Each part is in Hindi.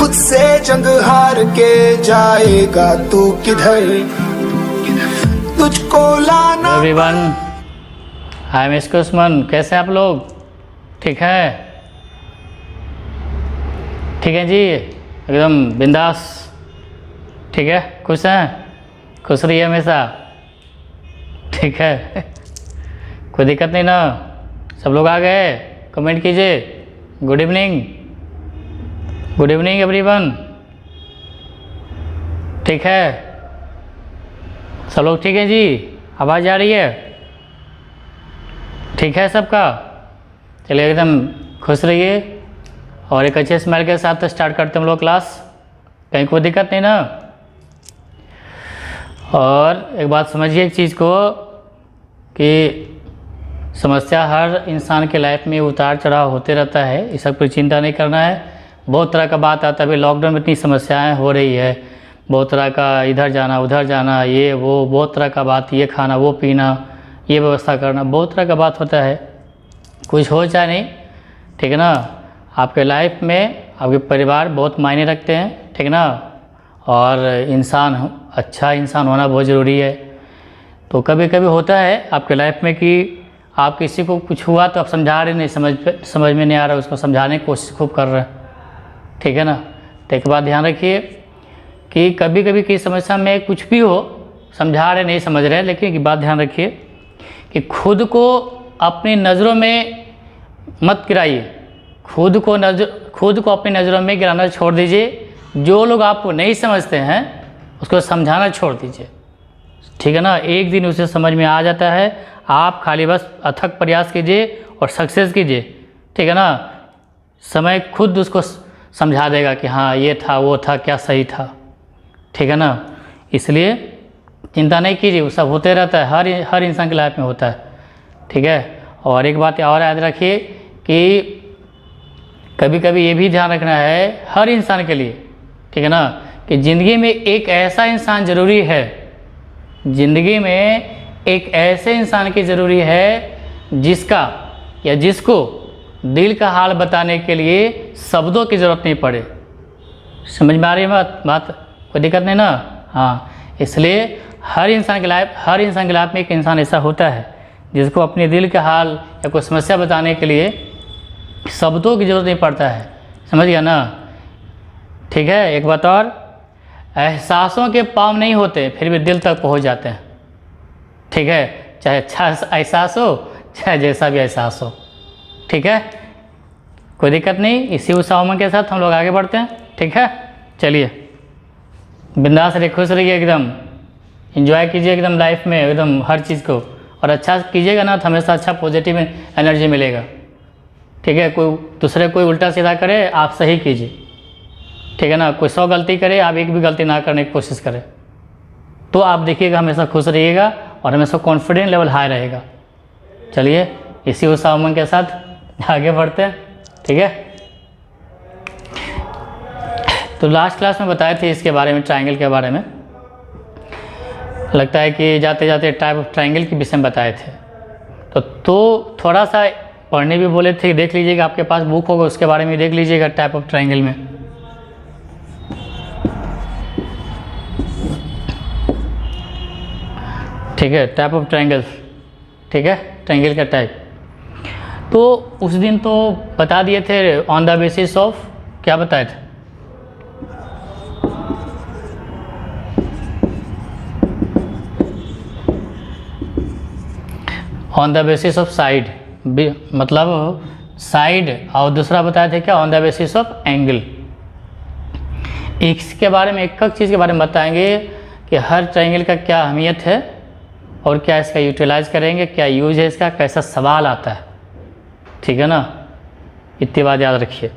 खुद से जंग हार के जाएगा तू किधर, तुझको लाना। एवरीवन, आई एम इसकुस्मन। कैसे आप लोग? ठीक है? ठीक है जी, एकदम बिंदास। ठीक है, खुश हैं? खुश रहिए हमेशा। ठीक है, कोई दिक्कत नहीं ना? सब लोग आ गए? कमेंट कीजिए। Good evening, good evening everyone. ठीक है, सब लोग ठीक है जी? आवाज़ आ रही है? ठीक है सबका? चलिए एकदम खुश रहिए और एक अच्छे स्माइल के साथ स्टार्ट करते हैं हम लोग क्लास। कहीं कोई दिक्कत नहीं ना? और एक बात समझिए एक चीज़ को कि समस्या हर इंसान के लाइफ में उतार चढ़ाव होते रहता है, इस सब पर चिंता नहीं करना है। बहुत तरह का बात आता है। अभी लॉकडाउन में इतनी समस्याएं हो रही है, बहुत तरह का इधर जाना उधर जाना, ये वो, बहुत तरह का बात, ये खाना वो पीना, ये व्यवस्था करना, बहुत तरह का बात होता है। कुछ हो चाहे नहीं, ठीक है ना? आपके लाइफ में आपके परिवार बहुत मायने रखते हैं, ठीक है ना? और इंसान, अच्छा इंसान होना बहुत ज़रूरी है। तो कभी कभी होता है आपके लाइफ में कि आप किसी को कुछ हुआ तो आप समझा रहे नहीं, समझ में नहीं आ रहा, उसको समझाने की कोशिश खूब कर रहे हैं, ठीक है ना? तो एक बात ध्यान रखिए कि कभी कभी किसी समस्या में कुछ भी हो, समझा रहे नहीं समझ रहे, लेकिन एक बात ध्यान रखिए कि खुद को अपनी नज़रों में मत गिराइए। खुद को अपनी नज़रों में गिराना छोड़ दीजिए। जो लोग आपको नहीं समझते हैं उसको समझाना छोड़ दीजिए, ठीक है ना? एक दिन उसे समझ में आ जाता है। आप खाली बस अथक प्रयास कीजिए और सक्सेस कीजिए, ठीक है ना? समय खुद उसको समझा देगा कि हाँ ये था वो था, क्या सही था, ठीक है ना? इसलिए चिंता नहीं कीजिए, वो सब होते रहता है, हर इंसान की लाइफ में होता है, ठीक है? और एक बात और याद रखिए कि कभी कभी ये भी ध्यान रखना है हर इंसान के लिए, ठीक है ना, कि ज़िंदगी में एक ऐसा इंसान ज़रूरी है, ज़िंदगी में एक ऐसे इंसान की ज़रूरी है जिसका या जिसको दिल का हाल बताने के लिए शब्दों की ज़रूरत नहीं पड़े। समझ में आ रही है बात? कोई दिक्कत नहीं ना? हाँ, इसलिए हर इंसान की लाइफ में एक इंसान ऐसा होता है जिसको अपने दिल का हाल या कोई समस्या बताने के लिए शब्दों की ज़रूरत नहीं पड़ता है। समझ गया ना? ठीक है, एक बात और, एहसासों के पाँव नहीं होते फिर भी दिल तक पहुंच जाते हैं, ठीक है? चाहे अच्छा एहसास हो चाहे जैसा भी एहसास हो, ठीक है? कोई दिक्कत नहीं। इसी उत्साह उमंग के साथ हम लोग आगे बढ़ते हैं, ठीक है? चलिए, बिंदास रहिए, खुश रहिए, एकदम एंजॉय कीजिए एकदम लाइफ में, एकदम हर चीज़ को। और अच्छा कीजिएगा ना तो हमेशा अच्छा पॉजिटिव एनर्जी मिलेगा, ठीक है? कोई उल्टा सीधा करे, आप सही कीजिए, ठीक है ना? कोई 100 गलती करे, आप एक भी गलती ना करने की कोशिश करें, तो आप देखिएगा हमेशा खुश रहिएगा और हमेशा कॉन्फिडेंस लेवल हाई रहेगा। चलिए, इसी उत्साह उमंग के साथ आगे बढ़ते हैं, ठीक है? तो लास्ट क्लास में बताए थे इसके बारे में, ट्रायंगल के बारे में। लगता है कि जाते जाते टाइप ऑफ ट्रायंगल के विषय में बताए थे। तो थोड़ा सा पढ़ने भी बोले थे, देख लीजिएगा, आपके पास बुक होगा उसके बारे में देख लीजिएगा, टाइप ऑफ ट्रायंगल में। ठीक है, टाइप ऑफ ट्रायंगल्स, ठीक है? ट्रायंगल का टाइप तो उस दिन तो बता दिए थे ऑन द बेसिस ऑफ, क्या बताए थे? On the basis of side, मतलब साइड, और दूसरा बताए थे क्या? On the basis of angle. इसके बारे में एक चीज़ के बारे में बताएंगे कि हर ट्रायंगल का क्या अहमियत है और क्या इसका यूटिलाइज करेंगे, क्या यूज है इसका, कैसा सवाल आता है, ठीक है ना? इतनी बात याद रखिए।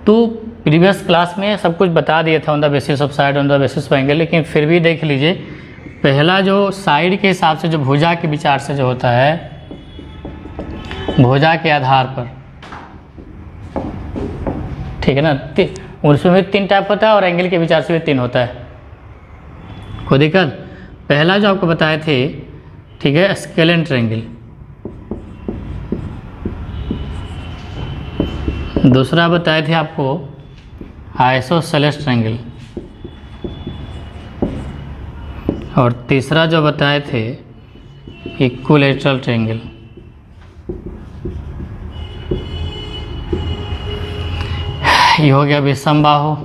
तो प्रीवियस क्लास में सब कुछ बता दिया था on the basis of side, on the basis of angle, लेकिन फिर भी देख लीजिए, पहला जो साइड के हिसाब से, जो भुजा के विचार से जो होता है, भुजा के आधार पर, ठीक है ना? उसमें भी 3 टाइप होता है और एंगल के विचार से भी 3 होता है। कोई दिक्कत? पहला जो आपको बताए थे, ठीक है, स्केलेन ट्रायंगल। दूसरा बताए थे आपको आइसोसेलेस ट्रायंगल। और तीसरा जो बताए थे इक्विलैटरल ट्रायंगल। ये हो गया विषमबाहु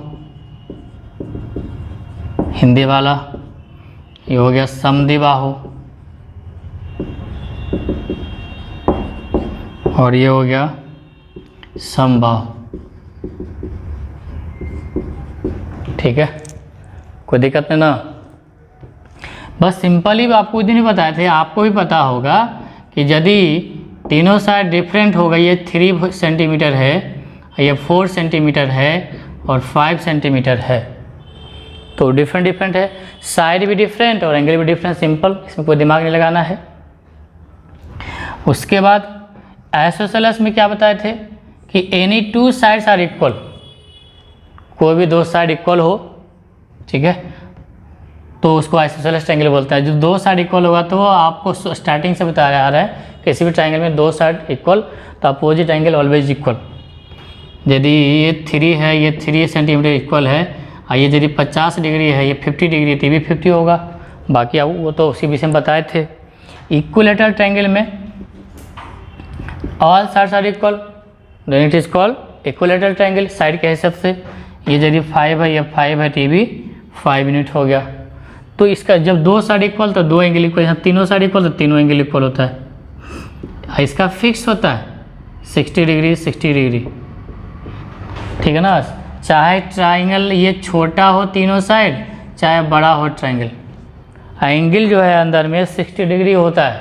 हिंदी वाला, ये हो गया समद्विबाहु, और ये हो गया समबाहु। ठीक है, कोई दिक्कत नहीं ना। बस सिंपल ही आपको दिन ही बताए थे, आपको भी पता होगा कि यदि तीनों साइड डिफरेंट होगा, ये 3 सेंटीमीटर है, ये 4 सेंटीमीटर है और 5 सेंटीमीटर है, तो डिफरेंट है, साइड भी डिफरेंट और एंगल भी डिफरेंट। सिंपल, इसमें कोई दिमाग नहीं लगाना है। उसके बाद आइसोसेलेस में क्या बताए थे कि एनी 2 साइड्स आर इक्वल, कोई भी 2 साइड इक्वल हो, ठीक है, तो उसको आइसोसेलेस ट्रायंगल बोलते हैं। जो 2 साइड इक्वल होगा तो आपको स्टार्टिंग से बताया जा रहा है किसी भी ट्रायंगल में 2 साइड इक्वल तो अपोजिट एंगल ऑलवेज इक्वल। यदि ये 3 है, ये 3 सेंटीमीटर इक्वल है, और ये यदि 50 डिग्री है, ये 50 डिग्री है, तो भी 50 होगा। बाकी अब वो तो उसी विषय में बताए थे। इक्विलैटरल ट्रायंगल में all sides are equal, then it is called equilateral triangle. Side के हिसाब से ये यदि 5 है, ये 5 है, तो ये भी 5 यूनिट हो गया। तो इसका जब 2 साइड इक्वल तो 2 एंगल इक्वल, यहाँ तीनों साइड इक्वल तो तीनों एंगल इक्वल होता है। इसका फिक्स होता है 60 डिग्री 60 डिग्री, ठीक है ना। चाहे ट्रायंगल ये छोटा हो तीनों साइड, चाहे बड़ा हो ट्रायंगल, एंगल जो है अंदर में 60 डिग्री होता है।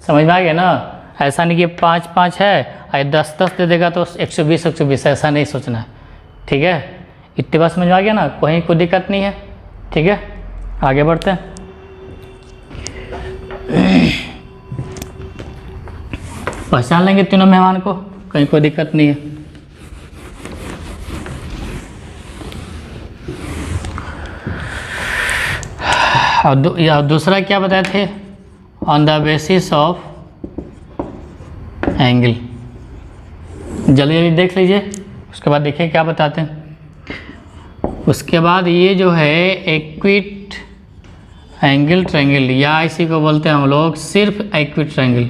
समझ में आ गया ना। ऐसा नहीं कि 5-5 है और 10-10 दे देगा तो 120-120, ऐसा नहीं सोचना है, ठीक है। इतनी बात समझ में आ गया ना, कहीं कोई दिक्कत नहीं है, ठीक है। आगे बढ़ते हैं। पहचान लेंगे तीनों मेहमान को, कहीं कोई दिक्कत नहीं है। और दूसरा क्या बताए थे, on the basis of angle. जल्दी जल्दी देख लीजिए, उसके बाद देखिए क्या बताते हैं। उसके बाद ये जो है इक्विट एंगल ट्रायंगल, या इसी को बोलते हैं हम लोग सिर्फ इक्विट ट्रायंगल,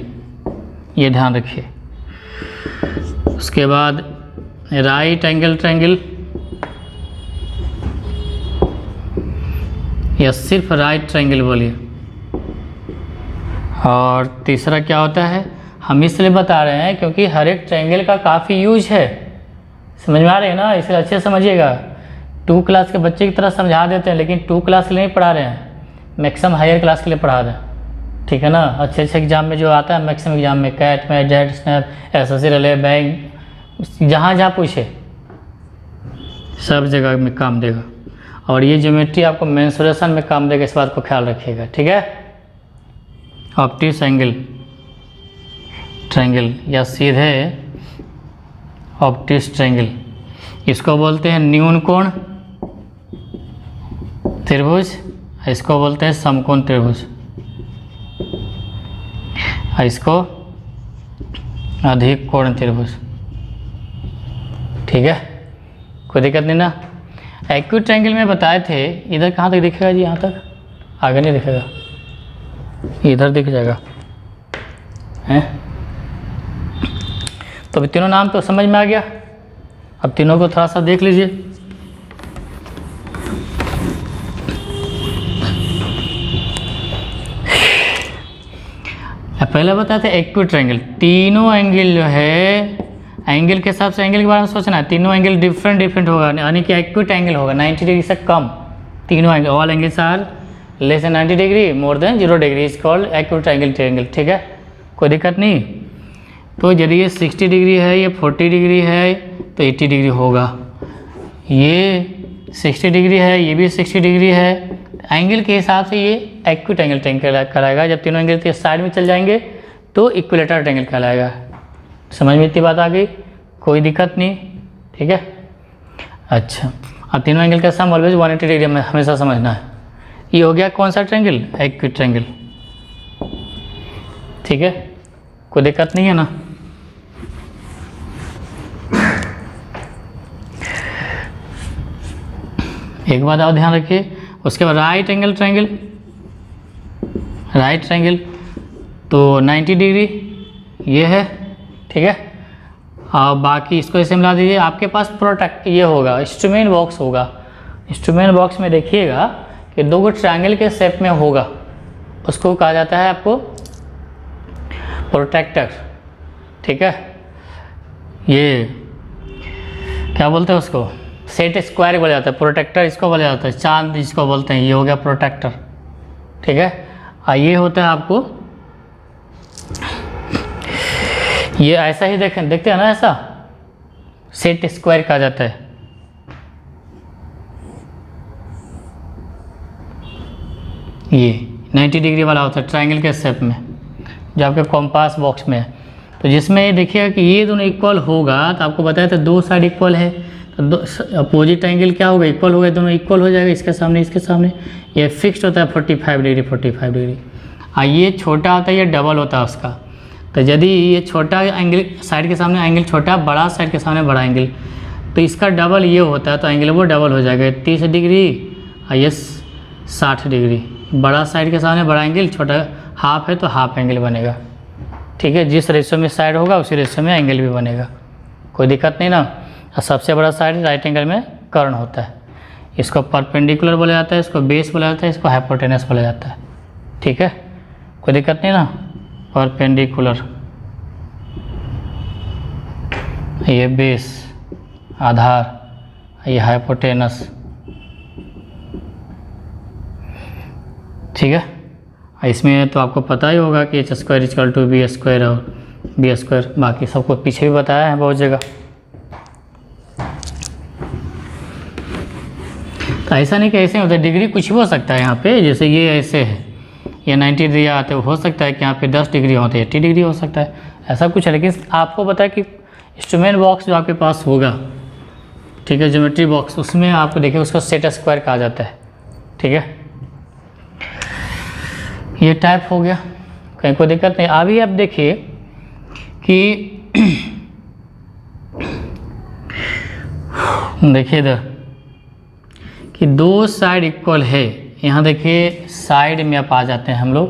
ये ध्यान रखिए। उसके बाद राइट एंगल ट्रायंगल, या सिर्फ राइट ट्रायंगल बोलिए। और तीसरा क्या होता है, हम इसलिए बता रहे हैं क्योंकि हर एक ट्रायंगल का काफ़ी यूज है, समझ में आ रहे हैं ना, इसलिए अच्छे से समझिएगा। 2 क्लास के बच्चे की तरह समझा देते हैं, लेकिन 2 क्लास के लिए नहीं पढ़ा रहे हैं, मैक्सिमम हायर क्लास के लिए पढ़ा रहे हैं, ठीक है ना। अच्छे एग्जाम में जो आता है, मैक्सिमम एग्जाम में कैट में, Z snap, SSC railway bank, जहाँ जहाँ पूछे सब जगह में काम देगा। और ये ज्योमेट्री आपको मेंसुरेशन में काम देगा, इस बात को ख्याल रखिएगा, ठीक है। ऑप्टिस एंगल ट्रायंगल या सीधे ऑप्टिस ट्रायंगल, इसको बोलते हैं न्यून कोण त्रिभुज, इसको बोलते हैं समकोण त्रिभुज, इसको अधिक कोण त्रिभुज, ठीक है, कोई दिक्कत नहीं ना। एक्यूट ट्रायंगल में बताए थे, इधर कहाँ तक दिखेगा जी, यहाँ तक, आगे नहीं दिखेगा, इधर दिख जाएगा, हैं। तो तीनों नाम तो समझ में आ गया। अब तीनों को थोड़ा सा देख लीजिए। पहले बताए थे एक्यूट ट्रायंगल, तीनों एंगल जो है, एंगल के हिसाब से एंगल के बारे में सोचना है, तीनों एंगल डिफरेंट होगा, यानी कि एक्यूट एंगल होगा 90 डिग्री से कम। तीनों angle, all angles are less than 90 degree, more than 0 degree, is called acute triangle, ठीक है, कोई दिक्कत नहीं। तो यदि ये 60 डिग्री है, ये 40 डिग्री है, तो 80 डिग्री होगा। ये 60 डिग्री है, ये भी 60 डिग्री है, एंगल के हिसाब से ये एक्यूट एंगल ट्रायंगल कहलाएगा। जब तीनों एंगल के साइड में चल जाएंगे तो इक्विलैटरल ट्रायंगल कहलाएगा। समझ में इतनी बात आ गई, कोई दिक्कत नहीं, ठीक है। अच्छा, अब तीनों एंगल का सम ऑलवेज 180 डिग्री में हमेशा समझना है। ये हो गया कौन सा ट्रायंगल, एक्यूट ट्रायंगल, ठीक है, कोई दिक्कत नहीं है ना। एक बात और ध्यान रखिए। उसके बाद right angle triangle, right triangle तो 90 डिग्री ये है, ठीक है। और बाकी इसको ऐसे मिला दीजिए। आपके पास प्रोटेक्ट ये होगा, इंस्ट्रूमेंट बॉक्स होगा। इंस्ट्रूमेंट बॉक्स में देखिएगा कि 2 ट्रायंगल के शेप में होगा, उसको कहा जाता है आपको प्रोटेक्टर, ठीक है। ये क्या बोलते हैं उसको, सेट स्क्वायर बोला जाता है, प्रोटेक्टर इसको बोला जाता है, चांद इसको बोलते हैं। ये हो गया प्रोटेक्टर, ठीक है। और ये होता है आपको, ये ऐसा ही देखते हैं ना, ऐसा सेट स्क्वायर कहा जाता है। ये 90 डिग्री वाला होता है ट्रायंगल के शेप में, जो आपके कॉम्पास बॉक्स में है। तो जिसमें देखिएगा कि ये दोनों इक्वल होगा, तो आपको बताया था 2 साइड इक्वल है, तो अपोजिट एंगल क्या होगा, इक्वल होगा, दोनों इक्वल हो जाएगा, इसके सामने इसके सामने। ये फिक्स्ड होता है 45 डिग्री 45 डिग्री। और ये छोटा होता है, ये डबल होता है उसका। तो यदि ये छोटा एंगल साइड के सामने एंगल छोटा, बड़ा साइड के सामने बड़ा एंगल, तो इसका डबल ये होता है, तो एंगल वो डबल हो जाएगा, 30 डिग्री और ये 60 डिग्री। बड़ा साइड के सामने बड़ा एंगल, छोटा हाफ है तो हाफ एंगल बनेगा, ठीक है। जिस रेशो में साइड होगा उसी रेशो में एंगल भी बनेगा, कोई दिक्कत नहीं ना। और सबसे बड़ा साइड राइट एंगल में कर्ण होता है, इसको परपेंडिकुलर बोला जाता है, इसको बेस बोला जाता है, इसको हाइपोटेनस बोला जाता है, ठीक है। कोई दिक्कत नहीं ना। परपेंडिकुलर ये बेस आधार, ये हाइपोटेनस, ठीक है। इसमें तो आपको पता ही होगा कि h square equal to B square और बी स्क्वायर, बाकी सबको पीछे भी बताया है बहुत जगह। तो ऐसा नहीं कि ऐसे होता है, डिग्री कुछ भी हो सकता है यहाँ पे। जैसे ये ऐसे है, ये 90 डिग्री आते हो सकता है कि यहाँ पे 10 डिग्री होते हैं, 80 डिग्री हो सकता है, ऐसा कुछ है। लेकिन आपको पता है कि इंस्ट्रूमेंट बॉक्स जो आपके पास होगा, ठीक है, ज्योमेट्री बॉक्स, उसमें आपको देखिए उसको सेट स्क्वायर कहा जाता है, ठीक है। ये टाइप हो गया, कहीं कोई दिक्कत नहीं। अभी आप देखिए कि देखिए इधर कि 2 साइड इक्वल है। यहाँ देखिए साइड में आप आ जाते हैं हम लोग,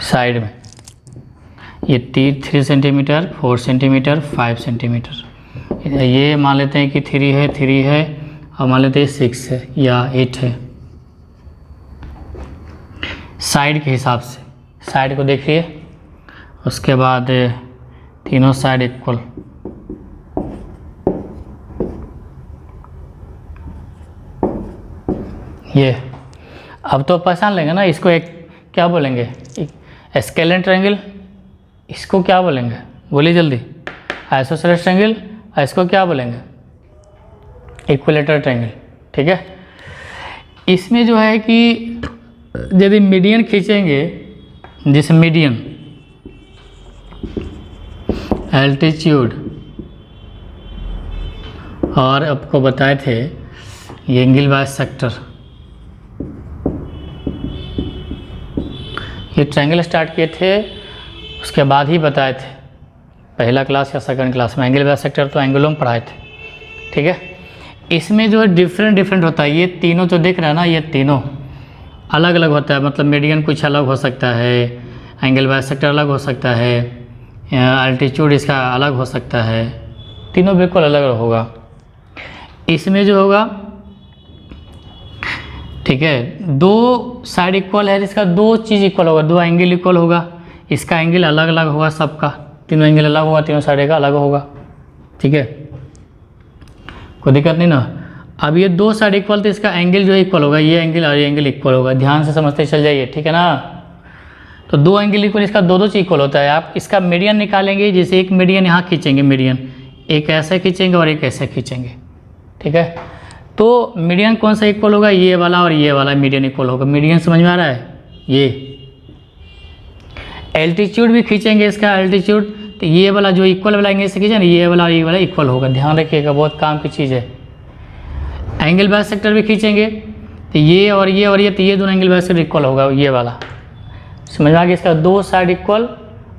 साइड में ये 3 सेंटीमीटर, 4 सेंटीमीटर, 5 सेंटीमीटर। ये मान लेते हैं कि 3 है और मान लेते हैं 6 है या 8 है। साइड के हिसाब से साइड को देखिए, उसके बाद तीनों साइड इक्वल, ये अब तो पहचान लेंगे ना इसको। एक क्या बोलेंगे, स्केलेन ट्रायंगल, इसको क्या बोलेंगे, बोलिए जल्दी। आइसोसेलेस ट्रायंगल, इसको क्या बोलेंगे, इक्विलेटरल ट्रायंगल, ठीक है। इसमें जो है कि यदि मीडियन खींचेंगे, जैसे मीडियन एल्टीट्यूड, और आपको बताए थे ये एंगल बाइसेक्टर, ये ट्रायंगल स्टार्ट किए थे उसके बाद ही बताए थे, पहला क्लास या सेकंड क्लास में। एंगल बाइसेक्टर तो एंगलों में पढ़ाए थे, ठीक है। इसमें जो है डिफरेंट होता है। ये तीनों जो देख रहे हैं ना, ये तीनों अलग अलग होता है। मतलब मीडियन कुछ अलग हो सकता है, एंगल बाइसेक्टर अलग हो सकता है, एल्टीट्यूड इसका अलग हो सकता है, तीनों बिल्कुल अलग अलग होगा। इसमें जो होगा, ठीक है, 2 साइड इक्वल है, इसका 2 चीज़ इक्वल होगा, 2 एंगल इक्वल होगा, इसका एंगल अलग अलग होगा सबका, तीनों एंगल अलग होगा, तीनों साइड का अलग होगा, ठीक है। कोई दिक्कत नहीं ना। अब ये 2 साइड इक्वल, तो इसका एंगल जो है इक्वल होगा, ये एंगल और ये एंगल इक्वल होगा। ध्यान से समझते चल जाइए, ठीक है ना। तो 2 एंगल इक्वल, इसका 2 चीज़ इक्वल होता है। आप इसका मीडियन निकालेंगे, जैसे एक मीडियन यहाँ खींचेंगे, मीडियन एक ऐसे खींचेंगे और एक ऐसे खींचेंगे, ठीक है। तो मीडियन कौन सा इक्वल होगा, ये वाला और ये वाला मीडियन इक्वल होगा। मीडियन समझ में आ रहा है। ये एल्टीट्यूड भी खींचेंगे, इसका एल्टीट्यूड, तो ये वाला जो इक्वल वाला एंगल से खींचे ना, ये वाला और ये वाला इक्वल होगा। ध्यान रखिएगा, बहुत काम की चीज़ है। एंगल बाइसेक्टर भी खींचेंगे, तो ये और ये और ये, तो ये दोनों एंगल बाइसेक्टर इक्वल होगा, ये वाला। समझ में आ गया। इसका 2 side equal,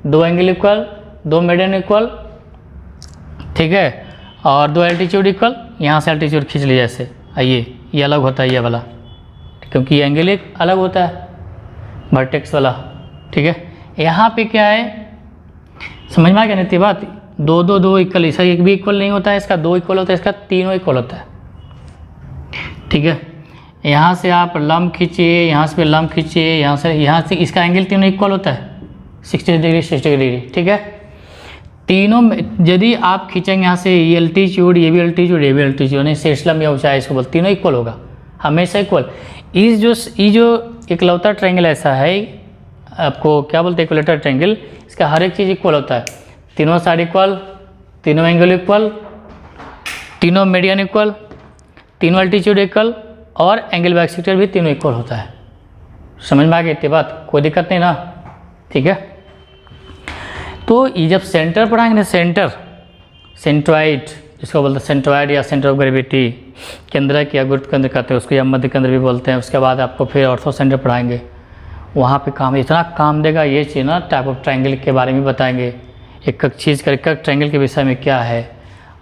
2 angle equal, 2 median equal, ठीक है। और दो एल्टीट्यूड इक्वल, यहाँ से एल्टीट्यूड खींच लीजिए ऐसे, ये अलग होता है ये वाला, क्योंकि ये एंगल एक अलग होता है वर्टेक्स वाला, ठीक है। यहाँ पे क्या है, समझ में आ गया नहीं बात, दो इक्वल, इसका एक भी इक्वल नहीं होता है, इसका दो इक्वल होता है, इसका तीनों इक्वल होता है, ठीक है। यहाँ से आप लंब खींचिए, यहाँ से लंब खींचिए, यहाँ से इसका एंगल तीनों इक्वल होता है 60 डिग्री 60 डिग्री, ठीक है। तीनों यदि आप खींचेंगे यहाँ से ये एल्टीट्यूड, ये भी एल्टीट्यूड, ये भी एल्टीट्यूड, नहीं शीर्षलंब या ऊंचाई इसको बोल, तीनों इक्वल होगा हमेशा इक्वल। ये जो इकलौता ट्रायंगल ऐसा है, आपको क्या बोलते हैं इक्वलेटर ट्रायंगल, इसका हर एक चीज़ इक्वल होता है, तीनों साइड इक्वल, तीनों एंगल इक्वल, तीनों मीडियन इक्वल, तीनों एल्टीट्यूड इक्वल और एंगल बाइसेक्टर भी तीनों इक्वल होता है। समझ में आ गई इतनी बात, कोई दिक्कत नहीं ना, ठीक है। तो ये जब सेंटर पढ़ाएंगे ना, सेंट्रॉइड जिसको बोलते हैं, सेंट्रॉइड या सेंटर ऑफ ग्रेविटी, केंद्रक या गुरुत्व केंद्र कहते हैं उसको, या मध्य केंद्र भी बोलते हैं। उसके बाद आपको फिर ऑर्थो सेंटर पढ़ाएंगे, वहाँ पे काम इतना काम देगा ये चीज़ ना, टाइप ऑफ ट्रायंगल के बारे में बताएंगे, एक एक चीज़ का, एक एक ट्रायंगल के विषय में क्या है।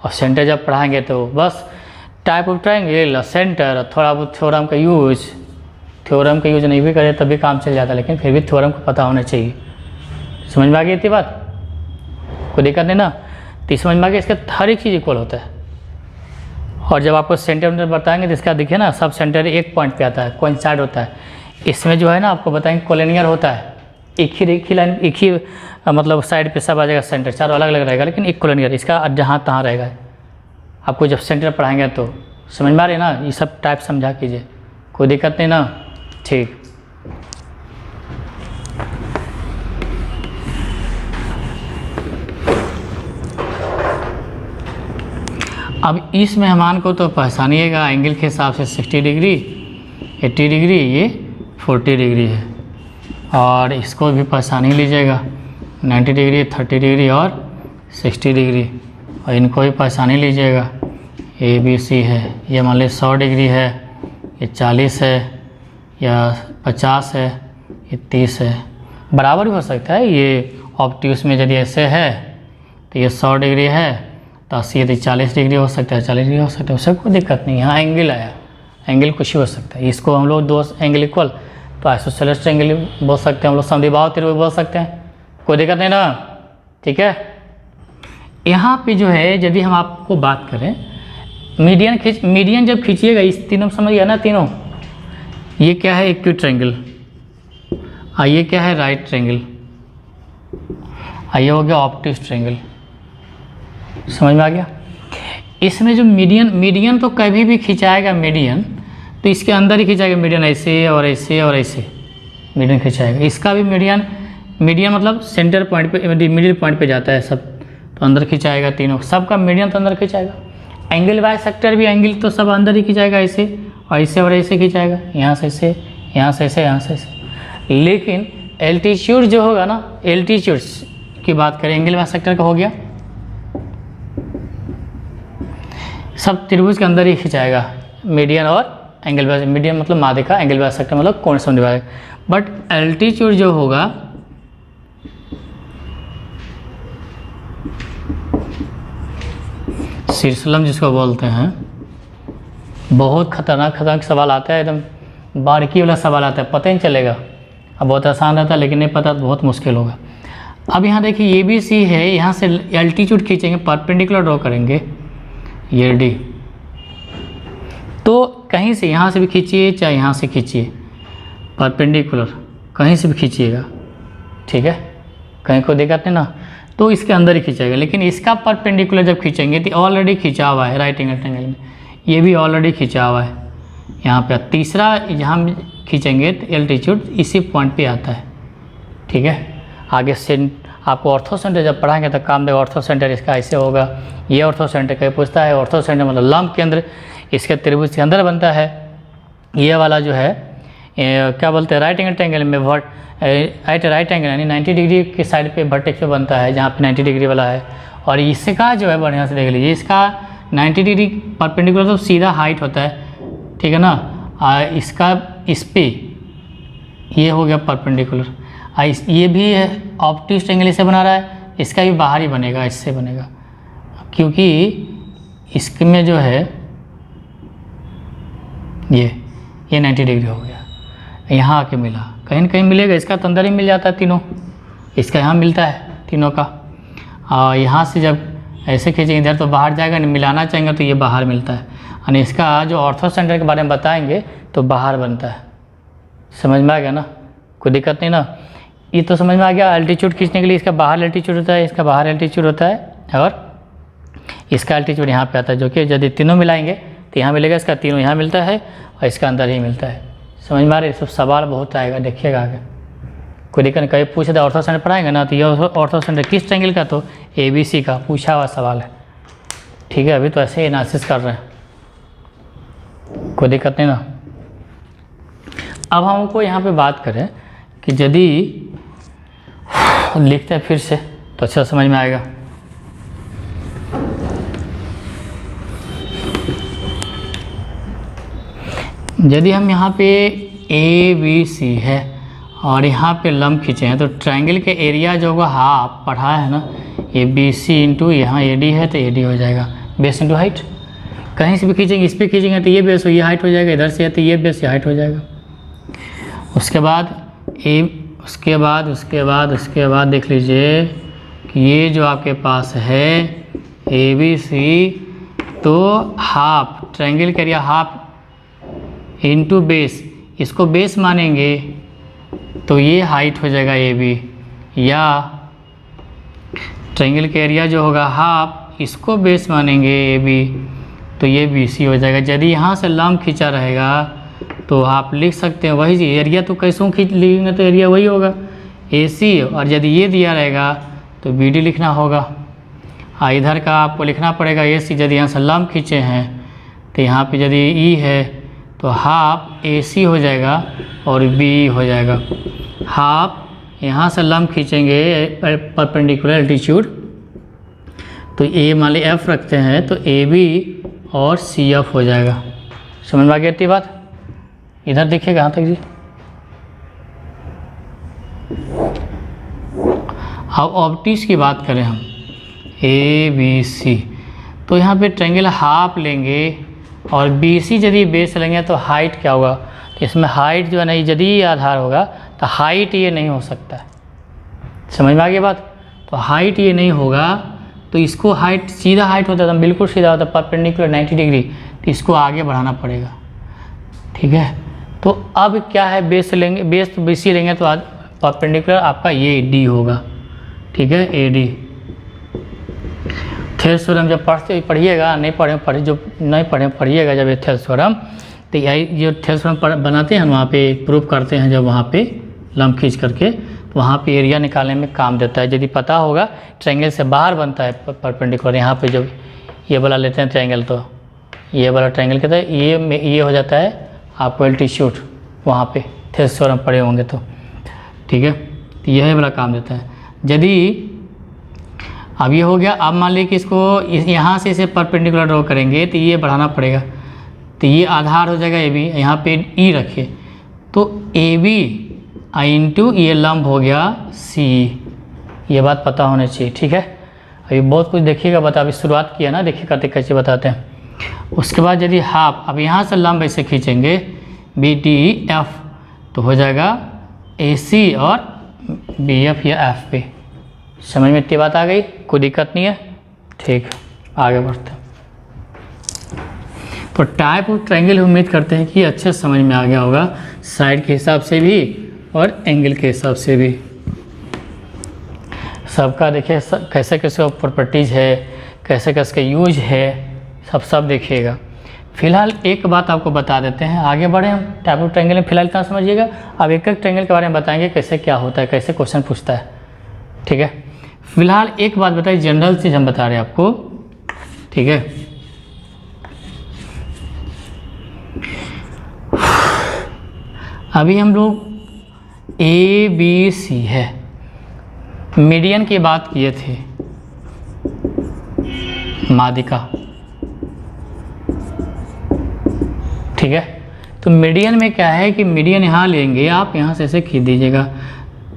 और सेंटर जब पढ़ाएंगे तो बस टाइप ऑफ ट्रायंगल, सेंटर, थोड़ा बहुत थ्योरम का यूज नहीं भी करें तभी काम चल जाता है, लेकिन फिर भी थ्योरम को पता होना चाहिए। समझ में आ गई इतनी बात, कोई दिक्कत नहीं ना। तो समझ में आ गया, इसका हर एक चीज़ इक्वल होता है। और जब आपको सेंटर बताएंगे तो इसका देखिए ना, सब सेंटर एक पॉइंट पे आता है, कोइंसाइड होता है। इसमें जो है ना आपको बताएंगे कोलिनियर होता है, एक ही लाइन, एक ही मतलब साइड पे सब आ जाएगा सेंटर, चारों अलग अलग रहेगा लेकिन एक कोलिनियर, इसका जहाँ तहाँ रहेगा। आपको जब सेंटर पढ़ाएंगे तो समझ में आ रही है ना, ये सब टाइप समझा कीजिए, कोई दिक्कत नहीं ना, ठीक। अब इस मेहमान को तो पहचानिएगा, एंगल के हिसाब से 60 डिग्री 80 डिग्री, ये 40 डिग्री है। और इसको भी पहचान ही लीजिएगा, 90 डिग्री 30 डिग्री और 60 डिग्री। और इनको भी पहचान ही लीजिएगा, ABC है, ये मान लीजिए 100 डिग्री है, ये 40 है या 50 है, ये 30 है, बराबर भी हो सकता है। ये ऑब्ट्यूस में यदि ऐसे है तो ये 100 डिग्री है, तो 80 यदि 40 डिग्री हो सकता है, 40 डिग्री हो सकता है, उससे कोई दिक्कत नहीं। यहाँ एंगल आया, एंगल कुछ ही हो सकता है। इसको हम लोग दो एंगल इक्वल तो आइसोसेलेस ट्रायंगल बोल सकते हैं, हम लोग समद्विबाहु त्रिभुज बोल सकते हैं, कोई दिक्कत नहीं ना, ठीक है। यहाँ पे जो है यदि हम आपको बात करें, मीडियन जब खींचिएगा, इस तीनों समझ गया ना, तीनों, ये क्या है एक्यूट ट्रायंगल, ये क्या है राइट ट्रायंगल, ये हो गया ऑब्ट्यूस ट्रायंगल, समझ में आ गया। इसमें जो मीडियन तो कभी भी खिंचाएगा, मीडियन तो इसके अंदर ही खिंचाएगा, मीडियन ऐसे और ऐसे और ऐसे मीडियन खिंचाएगा। इसका भी मीडियन मतलब सेंटर पॉइंट पे, मिडिल पॉइंट पे जाता है सब, तो अंदर खिंचाएगा तीनों, सबका मीडियन तो अंदर खिंचाएगा। एंगल बाइसेक्टर भी, एंगल तो सब अंदर ही खिंचाएगा, ऐसे और ऐसे और ऐसे खिंचाएगा, यहाँ से ऐसे, यहाँ से ऐसे, यहाँ से ऐसे। लेकिन एल्टीट्यूड जो होगा ना, एल्टीट्यूड की बात करें, एंगल बाइसेक्टर का हो गया, सब त्रिभुज के अंदर ही खिंचाएगा, मीडियन और एंगल बाय, मीडियन मतलब माध्यिका, एंगल बाइसेक्टर मतलब कोण समद्विभाजक। बट एल्टीट्यूड जो होगा, शीर्षलंब जिसको बोलते हैं, बहुत खतरनाक सवाल आता है, एकदम बारीकी वाला सवाल आता है, पता ही नहीं चलेगा। अब बहुत आसान रहता है, लेकिन नहीं पता तो बहुत मुश्किल होगा। अब यहाँ देखिए ABC है, यहाँ से एल्टीट्यूड खींचेंगे, परपेंडिकुलर ड्रॉ करेंगे, ये D, तो कहीं से, यहाँ से भी खींचिए चाहे यहाँ से खींचिए, परपेंडिकुलर कहीं से भी खींचिएगा, ठीक है, कहीं को दिक्कत नहीं ना, तो इसके अंदर ही खींचेगा। लेकिन इसका परपेंडिकुलर जब खींचेंगे तो ऑलरेडी खींचा हुआ है राइट एंगल ट्रायंगल में, ये भी ऑलरेडी खींचा हुआ है यहाँ पे। तीसरा यहाँ खींचेंगे तो एल्टीट्यूड इसी पॉइंट पे आता है, ठीक है। आगे से आपको ऑर्थो सेंटर जब पढ़ाएंगे तो काम देगा, ऑर्थो सेंटर इसका ऐसे होगा, ये ऑर्थो सेंटर कहीं पूछता है, ऑर्थो सेंटर मतलब लंब केंद्र इसके त्रिभुज के अंदर बनता है। ये वाला जो है क्या बोलते हैं, राइट एंगल ट्रायंगल में राइट एंगल यानी 90 डिग्री के साइड पे वर्टेक्स पे बनता है, जहाँ पे 90 डिग्री वाला है। और इसका जो है बढ़िया से देख लीजिए, इसका 90 डिग्री परपेंडिकुलर तो सीधा हाइट होता है, ठीक है ना। इसका इस पे ये हो गया परपेंडिकुलर, ये भी है ऑब्ट्यूस ट्रायंगल इसे बना रहा है, इसका भी बाहर ही बनेगा, इससे बनेगा, क्योंकि इसमें जो है ये 90 डिग्री हो गया, यहाँ आके मिला, कहीं न कहीं मिलेगा, इसका तो अंदर ही मिल जाता है तीनों, इसका यहाँ मिलता है तीनों का। और यहाँ से जब ऐसे खींचेंगे इधर तो बाहर जाएगा, नहीं मिलाना चाहेंगे तो ये बाहर मिलता है, और इसका जो ऑर्थो सेंटर के बारे में बताएंगे तो बाहर बनता है। समझ में आ गया ना, कोई दिक्कत नहीं ना, ये तो समझ में आ गया। एल्टीट्यूड खींचने के लिए इसका बाहर एल्टीट्यूड होता है, इसका बाहर एल्टीट्यूड होता है, और इसका एल्टीट्यूड यहाँ पे आता है, जो कि यदि तीनों मिलाएंगे तो यहाँ मिलेगा, इसका तीनों यहाँ मिलता है और इसका अंदर ही मिलता है। समझ में आ रही है, सब सवाल बहुत आएगा, देखिएगा आगे, कोई दिक्कत नहीं। कहीं पूछे तो ऑर्थो सेंटर पढ़ाएंगे ना, तो ये ऑर्थो सेंटर किस ट्रायंगल का, तो ABC का पूछा हुआ सवाल है, ठीक है। अभी तो ऐसे ही एनालिसिस कर रहे हैं, कोई दिक्कत नहीं ना। अब हमको यहाँ पे बात करें कि यदि लिखते हैं फिर से तो अच्छा समझ में आएगा। यदि हम यहाँ पे ABC है और यहाँ पे लंब खींचे हैं, तो ट्रायंगल के एरिया जो होगा हाफ पढ़ा है ना, ये BC इंटू यहाँ AD है तो AD हो जाएगा, बेस इंटू हाइट। कहीं से भी खींचेंगे, इस पर खींचेंगे तो ये बेस हो, ये हाइट हो जाएगा, इधर से है तो ये बेस, ये हाइट हो जाएगा। उसके बाद देख लीजिए कि ये जो आपके पास है ABC, तो हाफ ट्रायंगल के एरिया हाफ इंटू बेस, इसको बेस मानेंगे तो ये हाइट हो जाएगा AB, या ट्रायंगल के एरिया जो होगा हाफ, इसको बेस मानेंगे AB, तो ये BC हो जाएगा। यदि यहाँ से लंब खींचा रहेगा तो आप लिख सकते हैं वही चीज़, एरिया तो कैसों खींच लेंगे तो एरिया वही होगा AC, और यदि ये दिया रहेगा तो BD लिखना होगा। इधर का आपको लिखना पड़ेगा AC, यदि यहाँ से लंब खींचे हैं तो यहाँ पे यदि E है तो हाफ AC हो जाएगा और BE हो जाएगा। हाफ यहाँ से लंब खींचेंगे परपेंडिकुलर एल्टीट्यूड, तो A मान ली F रखते हैं तो AB और CF हो जाएगा। समझ में आ गई इतनी बात। इधर देखिए कहाँ तक जी। अब ऑब्टिस की बात करें हम, ABC, तो यहाँ पे ट्रायंगल हाफ लेंगे और BC यदि बेस लेंगे तो हाइट क्या होगा, तो इसमें हाइट जो है ना, यदि ये आधार होगा तो हाइट ये नहीं हो सकता है। समझ में आ गई बात। तो हाइट ये नहीं होगा, तो इसको हाइट सीधा हाइट होता है, बिल्कुल सीधा होता है परपेंडिकुलर 90 डिग्री, तो इसको आगे बढ़ाना पड़ेगा, ठीक है। तो अब क्या है, बेस लेंगे, बेस तो BC लेंगे तो परपेंडिकुलर आपका ये D होगा, ठीक है, AD। थेल्स थ्योरम जब पढ़िएगा, नहीं पढ़िएगा जब ये थेल्स थ्योरम, तो यही जो थेल्स थ्योरम बनाते हैं वहाँ पे प्रूव करते हैं, जब वहाँ पे लंब खींच करके, तो वहाँ पे एरिया निकालने में काम देता है। यदि पता होगा ट्रायंगल से बाहर बनता है परपेंडिकुलर, यहाँ पे जब ये वाला लेते हैं ट्रायंगल, तो ये वाला ट्रायंगल कहता है, ये हो जाता है आपको एल्टीट्यूड, वहाँ पे थेल्स थ्योरम पढ़े होंगे तो, ठीक है। तो यह वाला काम देता है। यदि अब ये हो गया, अब मान लीजिए कि इसको यहाँ से इसे परपेंडिकुलर ड्रॉ करेंगे तो ये बढ़ाना पड़ेगा, तो ये आधार हो जाएगा AB, यहाँ पे E रखिए, तो AB इंटू ये लंब हो गया CE, ये बात पता होनी चाहिए, ठीक है। अभी बहुत कुछ देखिएगा, बता अभी शुरुआत किया ना, देखिए करते कैसे बताते हैं। उसके बाद यदि हाफ, अब यहाँ से लंब ऐसे खींचेंगे BDF, तो हो जाएगा AC और BF या F पे। समझ में इतनी बात आ गई, कोई दिक्कत नहीं है, ठीक। आगे बढ़ते हैं। तो टाइप ऑफ ट्रायंगल उम्मीद करते हैं कि अच्छे समझ में आ गया होगा, साइड के हिसाब से भी और एंगल के हिसाब से भी। सबका देखिए कैसे कैसे प्रॉपर्टीज़ है, कैसे कैसे यूज है, सब देखिएगा। फिलहाल एक बात आपको बता देते हैं, आगे बढ़े हम टाइप ऑफ ट्रायंगल में। फिलहाल इतना समझिएगा, अब एक एक ट्रायंगल के बारे में बताएंगे कैसे क्या होता है, कैसे क्वेश्चन पूछता है, ठीक है। फिलहाल एक बात बताइए, जनरल चीज़ हम बता रहे हैं आपको, ठीक है। अभी हम लोग ABC है, मीडियन की बात किए थे, माध्यिका, ठीक है। तो मीडियन में क्या है कि मीडियन यहाँ लेंगे आप, यहाँ से ऐसे खींच दीजिएगा,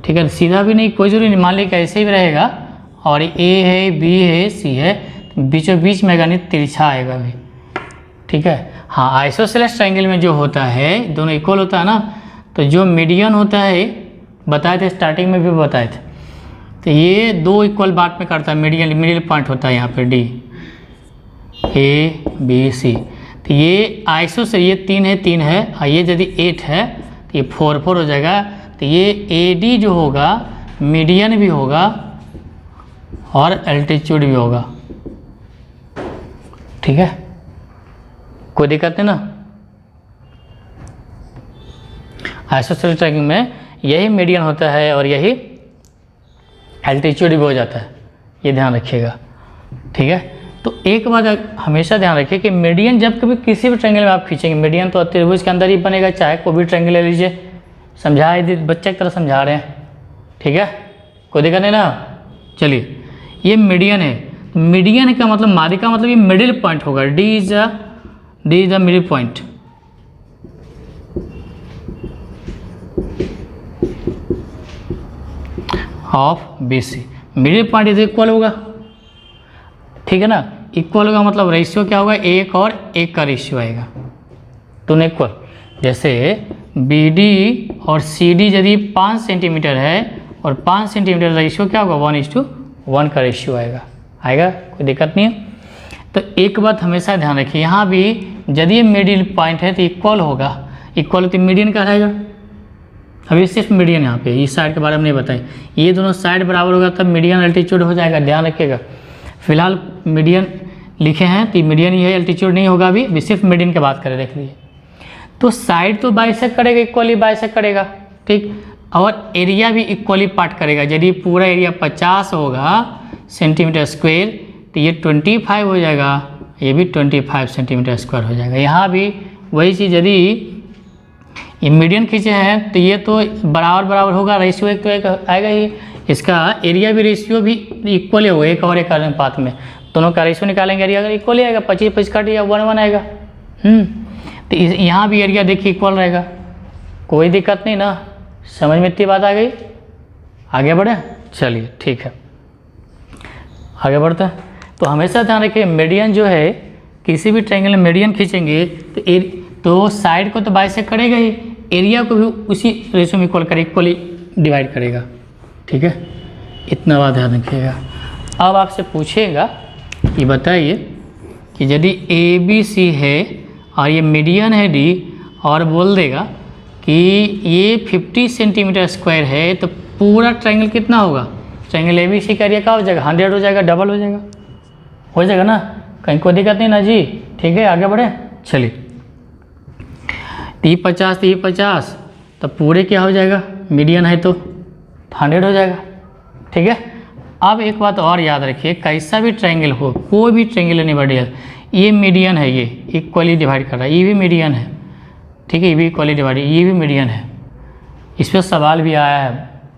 ठीक है। सीधा भी नहीं, कोई जरूरी नहीं, मान लीजिए ऐसे ही रहेगा और A है, B है, C है, बीचों बीच में गणित तिरछा आएगा भी, ठीक है। हाँ, आइसोसेलेस ट्रायंगल में जो होता है दोनों इक्वल होता है ना, तो जो मीडियन होता है बताए थे स्टार्टिंग में भी बताए थे, तो ये दो इक्वल पार्ट में करता है, मिडिल पॉइंट होता है यहाँ पे डी, ए बी सी। तो ये आइसो से ये 3 है और ये यदि 8 है तो ये 4 हो जाएगा। तो ये ए डी जो होगा मीडियन भी होगा और एल्टीट्यूड भी होगा, ठीक है, कोई दिक्कत नहीं ना। आइसोसेलेस ट्रायंगल में यही मीडियन होता है और यही एल्टीट्यूड भी हो जाता है, ये ध्यान रखिएगा, ठीक है। तो एक बात हमेशा ध्यान रखिए कि मीडियन जब कभी किसी भी ट्रायंगल में आप खींचेंगे, मीडियन तो त्रिभुज के अंदर ही बनेगा, चाहे कोई भी ट्रायंगल ले लीजिए, समझाए बच्चे की तरह समझा रहे हैं, ठीक है, कोई दिक्कत नहीं ना। चलिए, ये मीडियन है, मीडियन का मतलब मारी का मतलब ये मिडिल पॉइंट होगा, D is the middle point, of B C. Middle point is equal होगा, ठीक है ना, इक्वल होगा मतलब रेशियो क्या होगा, 1 और 1 का रेशियो आएगा, दोनों इक्वल। जैसे बी डी और सी डी यदि 5 सेंटीमीटर है और 5 सेंटीमीटर रेशियो क्या होगा, 1:1 का रेशियो आएगा, कोई दिक्कत नहीं है। तो एक बात हमेशा ध्यान रखिए, यहाँ भी यदि ये मिडिल पॉइंट है तो इक्वल होगा, इक्वल तो मीडियन का रहेगा। अभी सिर्फ मीडियन यहाँ पे इस साइड के बारे में नहीं बताएं, ये दोनों साइड बराबर होगा तब मीडियन एल्टीट्यूड हो जाएगा, ध्यान रखिएगा। फिलहाल मीडियन लिखे हैं तो मीडियन ही है, एल्टीट्यूड नहीं होगा, अभी सिर्फ मीडियन की बात करें, देख लीजिए। तो साइड तो बाइसेक्ट करेगा, इक्वली बाइसेक्ट करेगा, ठीक, और एरिया भी इक्वली पार्ट करेगा। यदि पूरा एरिया 50 होगा सेंटीमीटर स्क्वायर तो ये 25 हो जाएगा, ये भी 25 सेंटीमीटर स्क्वायर हो जाएगा। यहाँ भी वही चीज़, यदि ये मीडियन खींचे हैं तो ये तो बराबर होगा, रेशियो 1 तो 1 आएगा ही, इसका एरिया भी रेशियो भी इक्वल होगा, 1 और 1 अनुपात में, दोनों का रेशियो निकालेंगे, एरिया अगर इक्वल ही आएगा, 25 काट दिया 1 आएगा। तो यहाँ भी एरिया देखिए इक्वल रहेगा, कोई दिक्कत नहीं ना, समझ में इतनी बात आ गई, आगे बढ़े, चलिए ठीक है, आगे बढ़ते हैं। तो हमेशा ध्यान रखिए, मीडियन जो है किसी भी ट्रायंगल में मीडियन खींचेंगे तो साइड को तो बाइसेक्ट करेगा ही, एरिया को भी उसी रेशियो में इक्वली डिवाइड करेगा, ठीक है, इतना बात ध्यान रखिएगा। अब आपसे पूछेगा कि बताइए कि यदि ए बी सी है और ये मीडियन है डी, और बोल देगा कि ये 50 सेंटीमीटर स्क्वायर है, तो पूरा ट्रायंगल कितना होगा, ट्रायंगल ए बी सी का एरिया क्या हो जाएगा, 100 हो जाएगा, डबल हो जाएगा ना, कहीं कोई दिक्कत नहीं ना जी, ठीक है, आगे बढ़े। चलिए, 50 तो पूरे क्या हो जाएगा, मीडियन है तो 100 हो जाएगा, ठीक है। अब एक बात और याद रखिए, कैसा भी ट्रायंगल हो, कोई भी ट्रायंगल नहीं बढ़िया, ये मीडियन है, ये इक्वली डिवाइड कर रहा है, ये भी मीडियन है, ठीक है, ये भी इक्वली डिवाइड, ये भी मीडियन है, इस पर सवाल भी आया है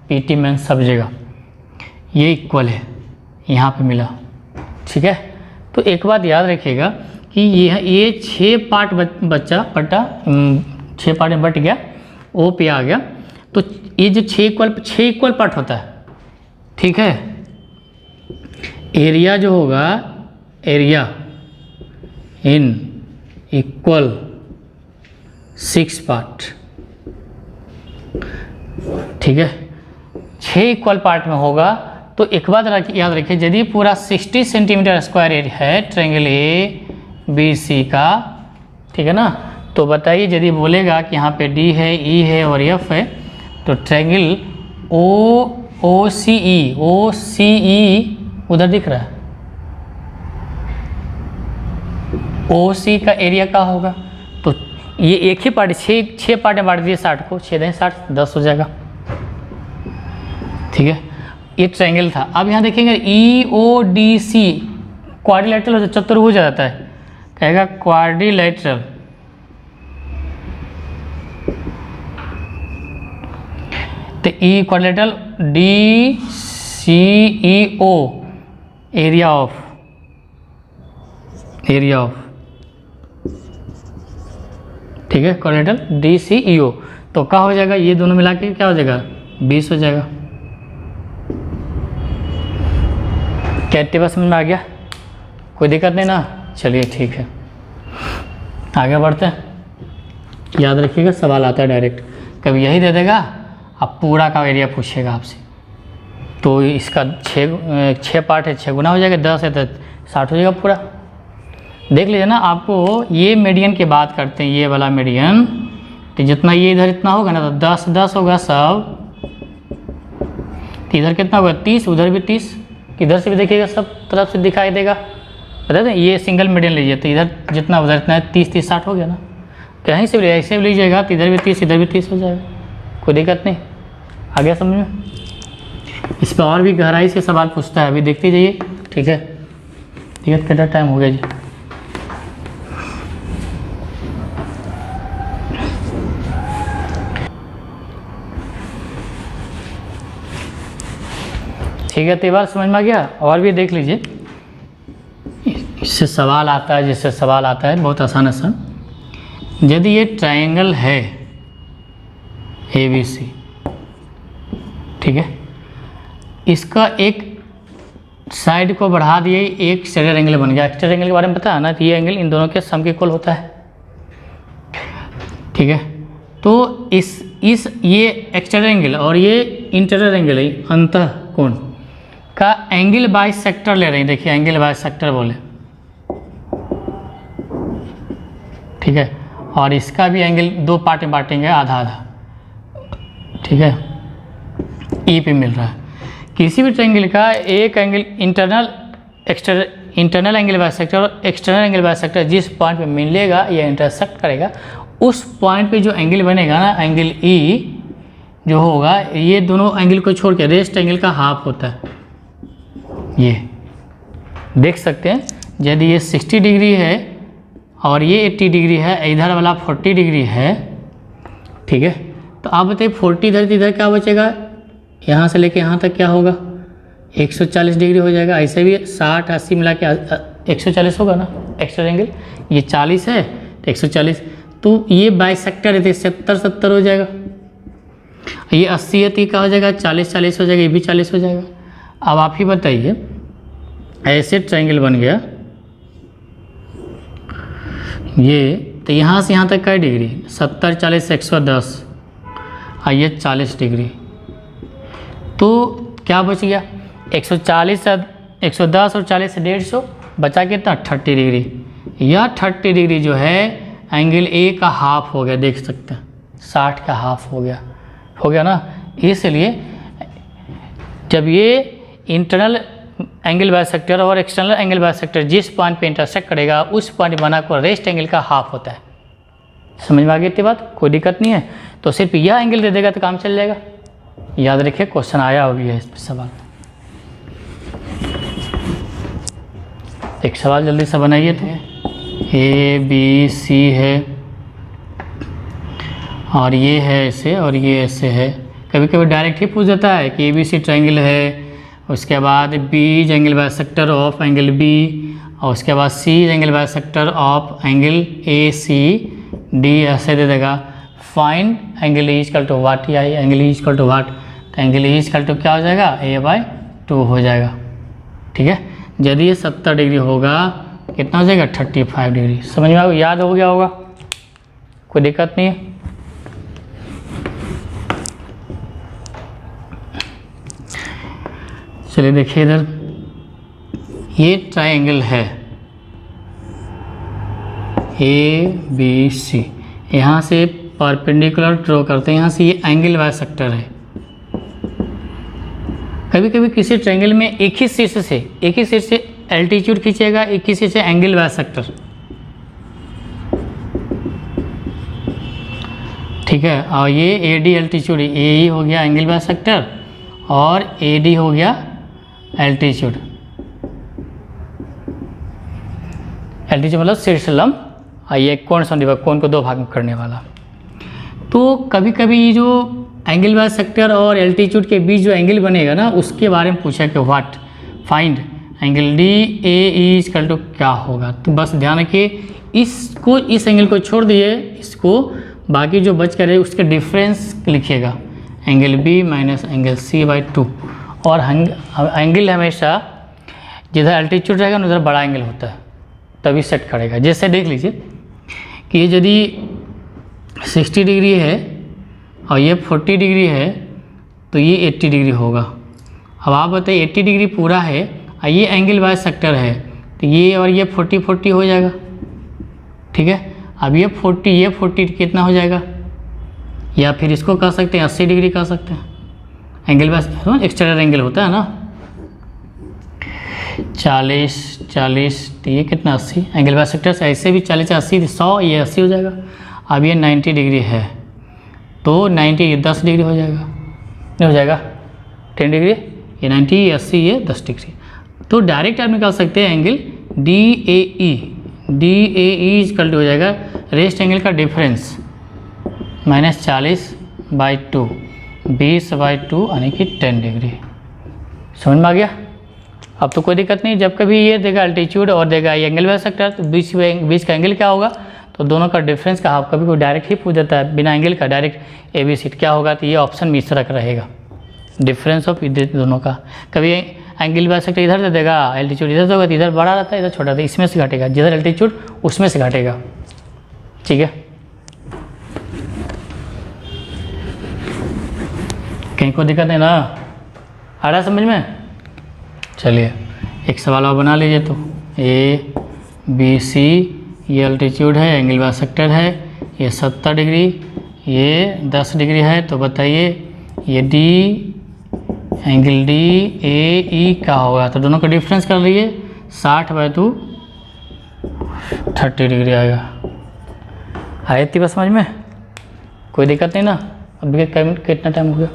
पीटी में सब जगह, ये इक्वल है, यहाँ पे मिला, ठीक है। तो एक बात याद रखिएगा कि ये 6 पार्ट बचा 6 पार्ट में बट गया, ओ पे आ गया, तो ये जो 6 इक्वल पार्ट होता है, ठीक है। एरिया जो होगा, एरिया इन इक्वल 6 पार्ट, ठीक है, 6 इक्वल पार्ट में होगा। तो एक बात याद रखिए, यदि पूरा 60 सेंटीमीटर स्क्वायर एरिया है ट्रायंगल ए बी सी का, ठीक है ना, तो बताइए यदि बोलेगा कि यहाँ पे डी है, ई है और एफ है, तो ट्रायंगल ओ सी ई उधर दिख रहा है, ओ सी का एरिया क्या होगा, तो ये एक ही पार्ट, 6 पार्ट में बांट दिए 60 को, 6 60 10 हो जाएगा, ठीक है। ये ट्रायंगल था। अब यहाँ देखेंगे ई ओ डी सी क्वाड्रिलेटरल हो, चतुर्भुज जाता है, कहेगा क्वाड्रिलेटरल, तो E quadrilateral, D C E O, area of, ठीक है, क्वाड्रिलेटरल डी सी ई ओ, तो क्या हो जाएगा, ये दोनों मिला के क्या हो जाएगा, 20 हो जाएगा। क्या टेबल समझ में आ गया, कोई दिक्कत नहीं ना? चलिए ठीक है, आगे बढ़ते हैं। याद रखिएगा सवाल आता है डायरेक्ट, कभी यही दे देगा, अब पूरा का एरिया पूछेगा आपसे, तो इसका 6 पार्ट है, 6 गुना हो जाएगा, 10 है तो 60 हो जाएगा पूरा। देख लीजिए ना, आपको ये मीडियन की बात करते हैं, ये वाला मीडियन, तो जितना ये इधर इतना होगा ना, तो 10 10 होगा सब, तो इधर कितना होगा 30, उधर भी 30, इधर से भी देखिएगा सब तरफ से दिखाई देगा। बता दें ये सिंगल मीडियन लीजिए, तो इधर जितना उधर इतना है, 30 30 60 हो गया ना। कहीं से भी ऐसे भी लीजिएगा तो इधर भी 30 इधर भी 30 हो जाएगा, कोई दिक्कत नहीं। आ गया समझ में? इस पर और भी गहराई से सवाल पूछता है, अभी देखते जाइए, ठीक है। कितना टाइम हो गया जी? ठीक है, तो बार समझ में आ गया। और भी देख लीजिए, इससे सवाल आता है, जिससे सवाल आता है बहुत आसान आसान। यदि ये ट्रायंगल है ABC, ठीक है, इसका एक साइड को बढ़ा दिए, एक एक्सटीरियर एंगल बन गया। एक्सटीरियर एंगल के बारे में पता है ना, तो ये एंगल इन दोनों के सम के इक्वल होता है, ठीक है। तो इस ये एक्सटीरियर एंगल और ये इंटीरियर एंगल है, अंतः कोण का एंगल बाइसेक्टर ले रहे हैं। देखिए एंगल बाइसेक्टर बोले, ठीक है, और इसका भी एंगल 2 पार्ट में बांटेंगे, आधा आधा, ठीक है, ई पे मिल रहा है। किसी भी ट्रायंगल का एक एंगल इंटरनल एंगल बाइसेक्टर और एक्सटर्नल एंगल बाइसेक्टर जिस पॉइंट पे मिलेगा या इंटरसेक्ट करेगा, उस पॉइंट पे जो एंगल बनेगा ना, एंगल ई जो होगा, ये दोनों एंगल को छोड़ के रेस्ट एंगल का हाफ होता है। ये देख सकते हैं, यदि ये 60 डिग्री है और ये 80 डिग्री है, इधर वाला 40 डिग्री है, ठीक है, तो आप बताइए 40 इधर क्या बचेगा, यहाँ से लेके यहाँ तक क्या होगा, 140 डिग्री हो जाएगा। ऐसे भी 60 80 मिला के 140 होगा ना एक्स्ट्रा एंगल, ये 40 है तो 140, तो ये बाइसेक्टर है तो 70 70 हो जाएगा। ये 80 है तो क्या हो जाएगा, 40 40 हो जाएगा, ये भी 40 हो जाएगा। अब आप ही बताइए, ऐसे ट्रायंगल बन गया ये, तो यहाँ से यहाँ तक क्या डिग्री, 70 40 110, और ये 40 डिग्री, तो क्या बच गया 140 110 और 40 से 150, बचा कितना 30 डिग्री। यह 30 डिग्री जो है एंगल ए का हाफ हो गया, देख सकते हैं 60 का हाफ हो गया ना। इसलिए जब ये इंटरनल एंगल बाइसेक्टर और एक्सटर्नल एंगल बाइसेक्टर जिस पॉइंट पे इंटरसेक्ट करेगा, उस पॉइंट बना को रेस्ट एंगल का हाफ होता है। समझ में आ गई इतनी बात, कोई दिक्कत नहीं है। तो सिर्फ यह एंगल दे देगा तो काम चल जाएगा। याद रखिए क्वेश्चन आया हो गया इस पर सवाल। एक सवाल जल्दी से बनाइए। तो ABC है और ये है ऐसे और ये ऐसे है। कभी कभी डायरेक्ट ही पूछ देता है कि ABC ट्रायंगल है, उसके बाद B angle bisector of angle B, और उसके बाद C angle bisector of angle ACD, ऐसे दे देगा। Find angle E equal to what, या angle E equal to what, तो एंगल E इक्वल टू क्या हो जाएगा, A/2 हो जाएगा। ठीक है, यदि ये 70 डिग्री होगा कितना हो जाएगा 35 डिग्री। समझ में आ, याद हो गया होगा, कोई दिक्कत नहीं है। चलिए देखिए इधर, ये ट्रायंगल है ABC, यहाँ से परपेंडिकुलर ड्रॉ करते हैं, यहाँ से ये एंगल बाइसेक्टर है। कभी कभी किसी ट्रायंगल में एक ही शीर्ष से एल्टीट्यूड खींचेगा, एक ही शीर्ष से एंगल बाइसेक्टर। ठीक है, और ये AD एल्टीट्यूड, AE हो गया एंगल बाइसेक्टर और AD हो गया एल्टीट्यूड। एल्टीट्यूड मतलब शीर्ष लंब, और ये कोण समद्विभाजक, कोण को 2 भाग में करने वाला। तो कभी कभी ये जो एंगल बाइसेक्टर और एल्टीट्यूड के बीच जो एंगल बनेगा ना, उसके बारे में पूछा कि what find angle DAE equal to क्या होगा। तो बस ध्यान रखिए, इसको इस एंगल को छोड़ दिए, इसको बाकी जो बच कर है उसके डिफरेंस लिखिएगा, angle B minus angle C/2। और एंगल हमेशा जिधर एल्टीट्यूड रहेगा ना उधर बड़ा एंगल होता है, तभी सेट करेगा। जैसे देख लीजिए कि ये यदि 60 डिग्री है और ये 40 डिग्री है तो ये 80 डिग्री होगा। अब आप बताइए 80 डिग्री पूरा है और ये एंगल बाय सेक्टर है तो ये और ये 40 हो जाएगा, ठीक है। अब ये 40 कितना हो जाएगा, या फिर इसको कह सकते हैं 80 डिग्री कह सकते हैं, एंगल बाय एक्सटर्नल एंगल होता है ना। 40 तो ये कितना 80, एंगल बाय सेक्टर से ऐसे भी 40 80 100, ये 80 हो जाएगा। अब ये 90 डिग्री है तो 90 ये 10 डिग्री हो जाएगा, नहीं हो जाएगा 10 डिग्री, ये 90 ये 80 ये 10 डिग्री। तो डायरेक्ट आप निकाल सकते हैं एंगल DAE इक्वल टू हो जाएगा रेस्ट एंगल का डिफरेंस -40/2 20/2 यानी कि 10 डिग्री। समझ में आ गया? अब तो कोई दिक्कत नहीं, जब कभी ये देगा अल्टीट्यूड और देगा ये एंगल बाय सेक्टर तो बीच का एंगल क्या होगा, तो दोनों का डिफरेंस का आप कभी कोई डायरेक्ट ही पूछ देता है बिना एंगल का डायरेक्ट ABC क्या होगा, तो ये ऑप्शन में इस तरह का रहेगा, डिफरेंस ऑफ दोनों का। कभी एंगल बाय सेक्टर इधर दे देगा, एल्टीट्यूड इधर होगा तो इधर बड़ा रहता है इधर छोटा रहता है, इसमें से घटेगा, जिधर एल्टीट्यूड उसमें से घटेगा, ठीक है। कहीं को दिक्कत है ना, आ रहा समझ में? चलिए एक सवाल और बना लीजिए। तो ABC ये अल्टीट्यूड है, एंगल बाय सेक्टर है, ये 70 डिग्री, ये 10 डिग्री है, तो बताइए ये एंगल DAE क्या होगा। तो दोनों का डिफरेंस कर लीजिए, 60/2 30 डिग्री आएगा। आए इतनी बात समझ में? कोई दिक्कत नहीं ना? अभी कितना टाइम हो गया?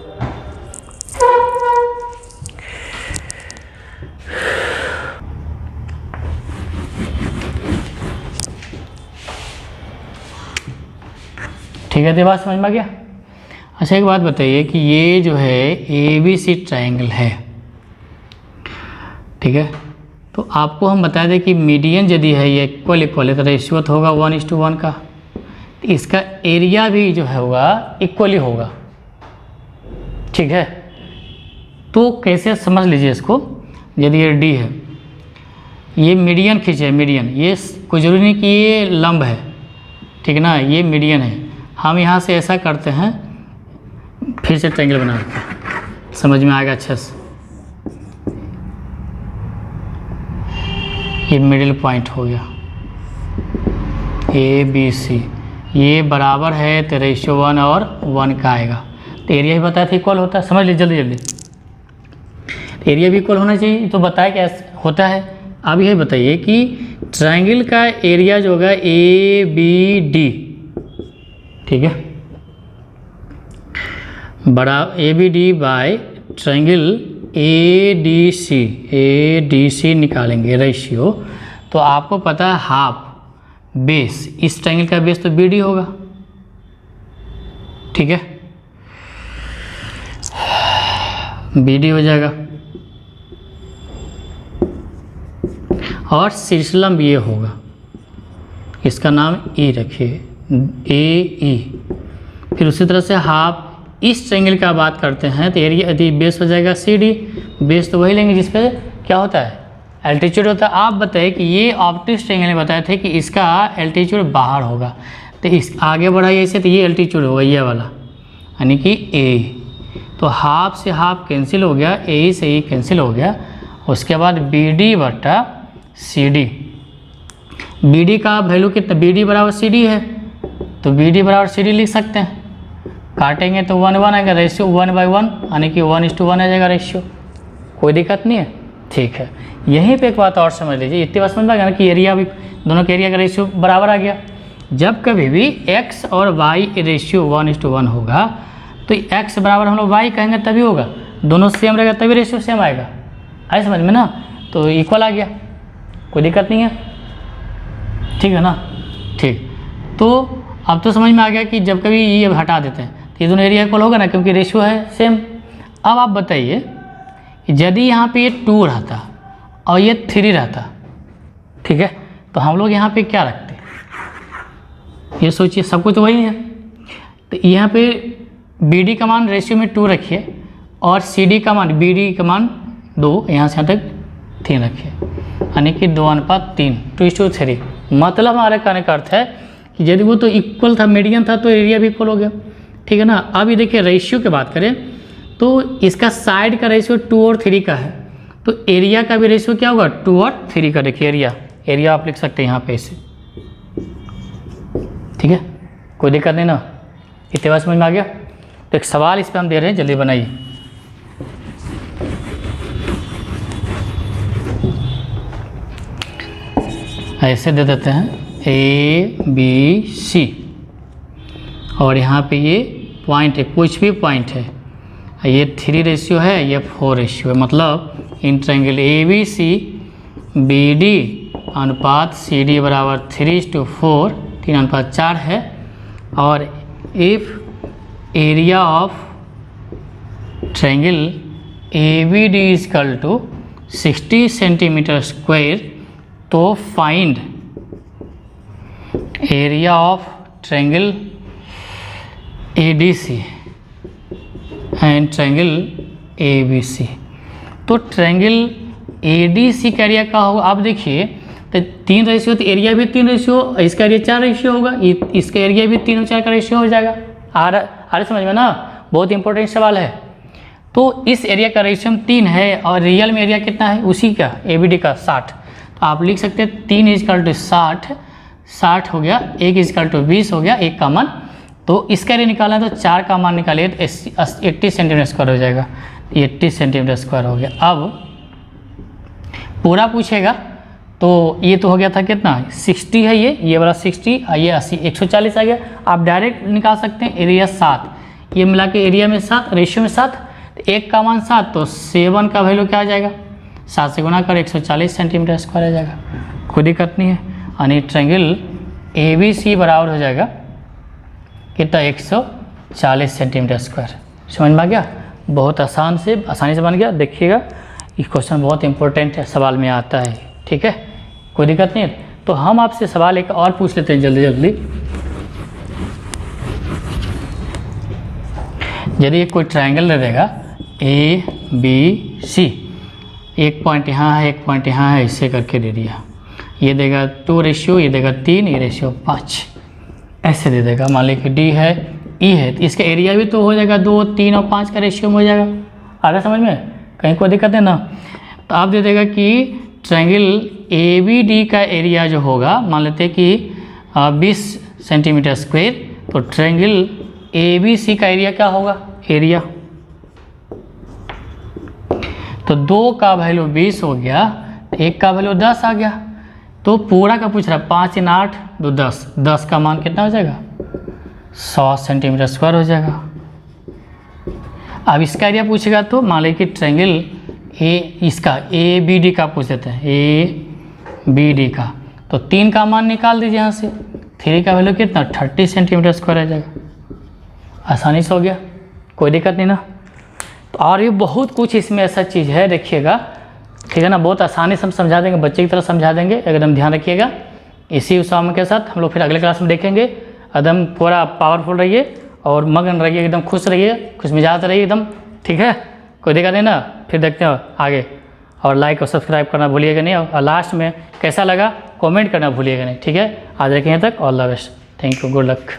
ठीक है, तो बात समझ में आ गया। अच्छा एक बात बताइए कि ये जो है ABC ट्रायंगल है, ठीक है, तो आपको हम बता दें कि मीडियन यदि है ये इक्वल है तो रेशियो तो होगा 1:1 का, तो इसका एरिया भी जो है होगा इक्वली होगा, ठीक है। तो कैसे समझ लीजिए इसको, यदि ये D है, ये मीडियन खींचे, मीडियन, ये कोई जरूरी नहीं कि ये लंब है, ठीक है ना, ये मीडियन है। हम यहाँ से ऐसा करते हैं, फिर से ट्रायंगल बना लेते हैं, समझ में आएगा अच्छे से। ये मिडिल पॉइंट हो गया ABC, ये बराबर है तो रेशियो 1 और 1 का आएगा, तो एरिया भी बताया था इक्वल होता है। समझ लीजिए जल्दी जल्दी, एरिया भी इक्वल होना चाहिए, तो बताया कैसे होता है। अब यह बताइए कि ट्रायंगल का एरिया जो होगा ABD, ठीक है, बड़ा ABD बाय ट्रायंगल ADC निकालेंगे रेशियो, तो आपको पता है हाफ बेस, इस ट्रायंगल का बेस तो BD होगा, ठीक है, BD हो जाएगा, और शीर्षलंब ये होगा, इसका नाम E रखिए, AE। फिर उसी तरह से हाफ इस ट्रायंगल का बात करते हैं तो एरिया यदि बेस हो जाएगा CD, बेस तो वही लेंगे जिस पे क्या होता है एल्टीट्यूड होता है। आप बताइए कि ये ऑप्टिक्स ट्रायंगल में बताए थे कि इसका एल्टीट्यूड बाहर होगा, तो इस आगे बढ़ाइए ऐसे, तो ये एल्टीट्यूड होगा ये वाला, यानी कि A, तो हाफ से हाफ कैंसिल हो गया, AE से E कैंसिल हो गया, उसके बाद BD/CD, BD का वैल्यू कितना, BD बराबर CD है, तो BD बराबर CD लिख सकते हैं, काटेंगे तो 1:1 आएगा, रेशियो 1/1 यानी कि 1:1 आ जाएगा रेशियो, कोई दिक्कत नहीं है, ठीक है। यहीं पे एक बात और समझ लीजिए, इतनी बात समझ में आ गया ना कि एरिया भी, दोनों के एरिया का रेशियो बराबर आ गया। जब कभी भी X और Y रेशियो 1:1 होगा तो X बराबर हम लोग Y कहेंगे तभी होगा, दोनों सेम रहेगा तभी रेशियो सेम आएगा, आए समझ में ना, तो इक्वल आ गया, कोई दिक्कत नहीं है, ठीक है ना, ठीक। तो अब तो समझ में आ गया कि जब कभी ये हटा देते हैं तो ये दोनों एरिया इक्वल होगा ना, क्योंकि रेशियो है सेम। अब आप बताइए यदि यहाँ पे ये 2 रहता और ये 3 रहता, ठीक है, तो हम लोग यहाँ पे क्या रखते, ये सोचिए, सब कुछ तो वही है, तो यहाँ पे BD का मान रेशियो में 2 रखिए और CD का मान, BD का मान 2, यहाँ से यहाँ तक 3 रखिए, यानी कि 2:3, 2:3। मतलब हमारे कहने का अर्थ है कि यदि वो तो इक्वल था, मीडियन था, तो एरिया भी इक्वल हो गया, ठीक है ना। अब ये देखिए रेशियो की बात करें तो इसका साइड का रेशियो 2 और 3 का है, तो एरिया का भी रेशियो क्या होगा 2 और 3 का। देखिए एरिया आप लिख सकते हैं यहाँ पे इसे, ठीक है, कोई दिक्कत नहीं ना। इतने बात समझ में आ गया। तो एक सवाल इस पर हम दे रहे हैं, जल्दी बनाइए। ऐसे दे देते हैं ABC और यहाँ पे ये पॉइंट है, कुछ भी पॉइंट है, ये 3 रेशियो है, ये 4 रेशियो है। मतलब इन ट्रायंगल ABC BD अनुपात CD बराबर 3:4, 3:4 है। और if area of triangle ABD is equal to 60 centimetre square, तो find area of triangle ADC and triangle ABC। तो ट्रायंगल ADC का एरिया क्या होगा, आप देखिए तो 3 रेशियो, तो एरिया भी 3 रेशियो, इसका एरिया 4 रेशियो होगा, इसका एरिया भी 3 और 4 का रेशियो हो जाएगा। आ रहा समझ में ना, बहुत इंपॉर्टेंट सवाल है। तो इस एरिया का रेशियो 3 है और रियल में एरिया कितना है उसी का, ABD का 60। तो आप लिख सकते हैं 3 = 60, 60 हो गया, 1 = 20 हो गया, 1 का मान। तो इसका एरिया निकालना है तो 4 का मान निकालिए तो 80 सेंटीमीटर स्क्वायर हो जाएगा, 80 सेंटीमीटर स्क्वायर हो गया। अब पूरा पूछेगा तो ये तो हो गया था कितना 60 है, ये वाला 60, ये 80, 140 आ गया। आप डायरेक्ट निकाल सकते हैं एरिया 7, ये मिला के एरिया में 7, रेशियो में 7, तो 1 का मान 7, तो 7 का वैल्यू क्या आ जाएगा, 7 से गुना कर 140 सेंटीमीटर स्क्वायर आ जाएगा, कोई दिक्कत नहीं है। यानी ट्रायंगल ABC बराबर हो जाएगा कितना 140 सेंटीमीटर स्क्वायर। समझ में आ गया, बहुत आसानी से बन गया। देखिएगा ये क्वेश्चन बहुत इंपॉर्टेंट है, सवाल में आता है, ठीक है, कोई दिक्कत नहीं है। तो हम आपसे सवाल एक और पूछ लेते हैं जल्दी। यदि कोई ट्रायंगल दे देगा ABC, एक पॉइंट यहाँ है, एक पॉइंट यहाँ है, इससे करके दे दिया, ये देगा 2 रेशियो, ये देगा 3, ये रेशियो 5, ऐसे दे देगा। मान लीजिए कि D है, E है, तो इसका एरिया भी तो हो जाएगा 2, 3 और 5 का रेशियो में हो जाएगा। आ रहा समझ में, कहीं कोई दिक्कत है ना। तो आप दे देगा कि ट्रायंगल ABD का एरिया जो होगा, मान लेते हैं कि 20 सेंटीमीटर स्क्वायर, तो ट्रायंगल ABC का एरिया क्या होगा, एरिया तो 2 का वैल्यू 20 हो गया, 1 का वैल्यू 10 आ गया। तो पूरा का पूछ रहा है 5 × 8 = 10, 10 का मान कितना हो जाएगा 100 सेंटीमीटर स्क्वायर हो जाएगा। अब इसका एरिया पूछेगा तो मान लीजिए कि ट्रायंगल इसका ABD का पूछ लेते हैं, ABD का, तो 3 का मान निकाल दीजिए यहाँ से, 3 का वैल्यू कितना 30 सेंटीमीटर स्क्वायर आ जाएगा, आसानी से हो गया, कोई दिक्कत नहीं ना। तो और भी बहुत कुछ इसमें ऐसा चीज़ है, देखिएगा, ठीक है ना, बहुत आसानी से हम समझा देंगे, बच्चे की तरह समझा देंगे, एकदम ध्यान रखिएगा। इसी उत्साह के साथ हम लोग फिर अगले क्लास में देखेंगे। एकदम पूरा पावरफुल रहिए और मगन रहिए, एकदम खुश रहिए, खुश मिजाज रहिए एकदम, ठीक है, कोई दिक्कत नहीं ना। फिर देखते हैं आगे, और लाइक और सब्सक्राइब करना भूलिएगा नहीं, और लास्ट में कैसा लगा कमेंट करना भूलिएगा नहीं, ठीक है। आज रखें यहाँ तक, all the best, thank you, good luck.